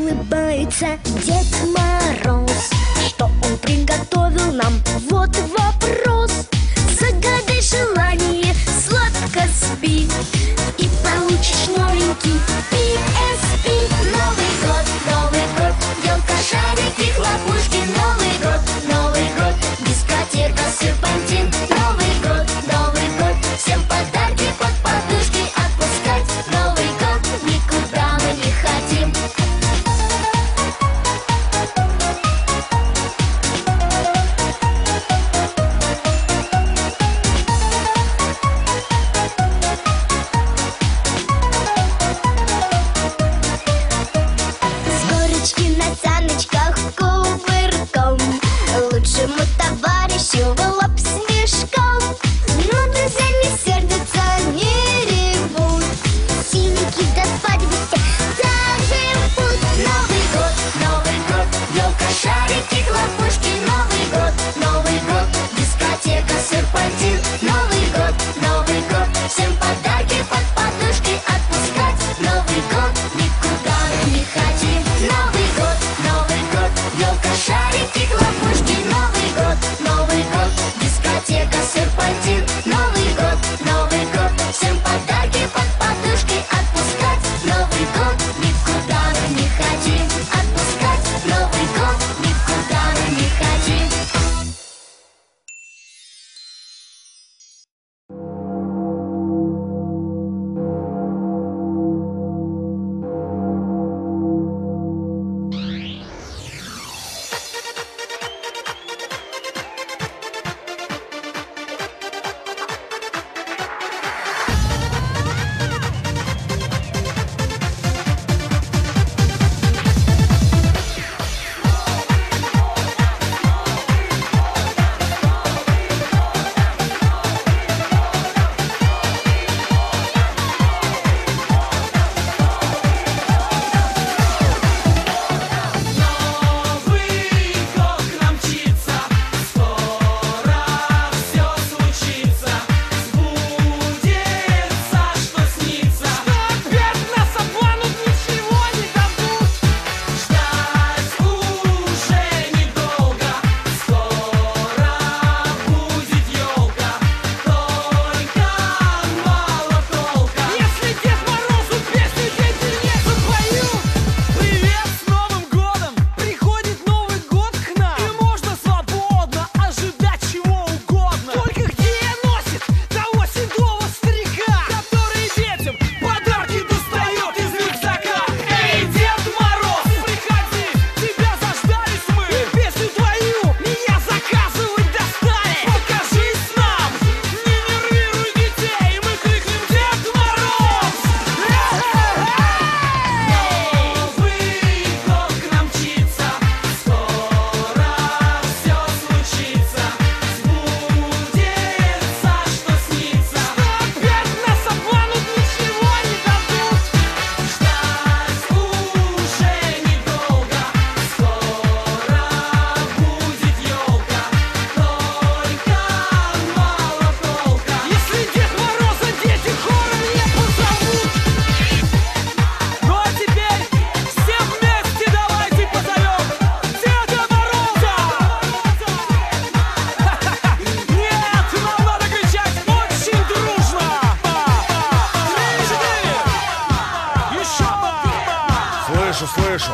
улыбается Дед Мороз. Что он приготовил нам? Вот вопрос. Загадай желание, сладко спи, и получишь новенький PSP. Новый год, елка, шарики, хлопушки. Новый год, дискотека, серпантин. Новый год, всем подарки под подушки отпускать. Новый год, никуда мы не хотим. С горочки на саночках кувырком, лучшему товарищу в лоб снежком. Но друзья не сердятся, не ревут, синенький до свадьбы все заживут. Новый год, елка, шарики, хлопушки. Новый год, дискотека, серпантин. Новый год, всем подарки под подушки отпускать. Новый год, никуда мы не хотим. Новый год, елка, шарики, хлопушки. Новый год, дискотека, серпантин. Новый год, всем подарки под подушки отпускать. Новый год, никуда мы не хотим отпускать. Новый год, никуда мы не хотим. Слышу.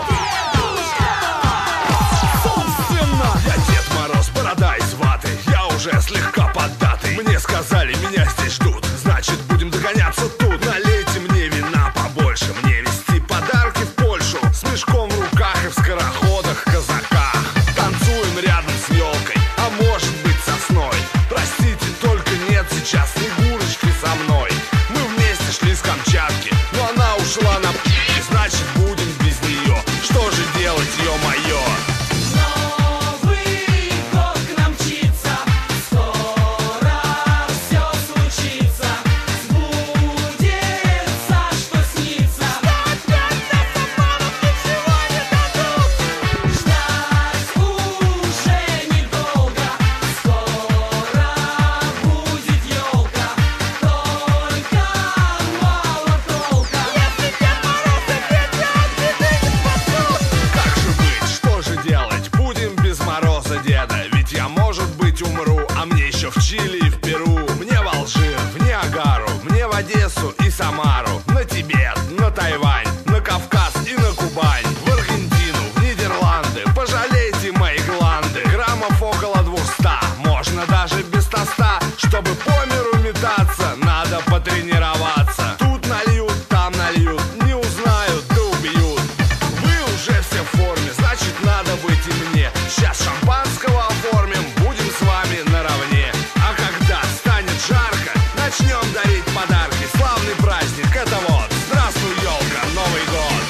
Собственно, я Дед Мороз, борода из ваты. Я уже слегка поддатый. Мне сказали, меня здесь ждут. Значит, будем догоняться тут. Налейте мне вина побольше. Мне везти подарки в Польшу. С мешком в руках и в скороходах, казаках. Танцуем рядом с елкой, а может быть сосной. Простите, только нет сейчас Снегурочки со мной. Мы вместе шли с Камчатки, но она ушла на... Значит, будем без нее. Что же в Чили и в Перу, мне в Алжир, в Ниагару, мне в Одессу и Самару, на Тибет, на Тайвань, на Кавказ и на Кубань, в Аргентину, в Нидерланды, пожалейте мои гланды. Граммов около 200, можно даже без тоста. Чтобы по миру метаться, надо потренироваться. Тут нальют, там нальют, не узнают, да убьют. Вы уже все в форме, значит надо быть и мне. Сейчас шампанского оформим, будем с вами наравне. А когда станет жарко, начнем дарить подарки. Славный праздник, это вот, здравствуй, елка, Новый год.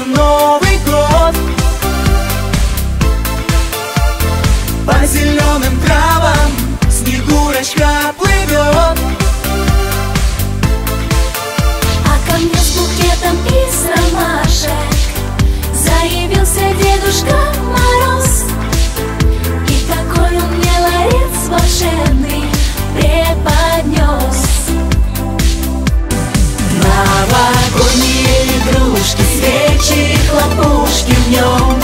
Новый год. По зеленым травам Снегурочка плывет. А ко мне с букетом из ромашек заявился Дедушка Мороз. И такой он мне ларец волшебный преподнес. Новогодние игрушки, свечи и хлопушки в нем.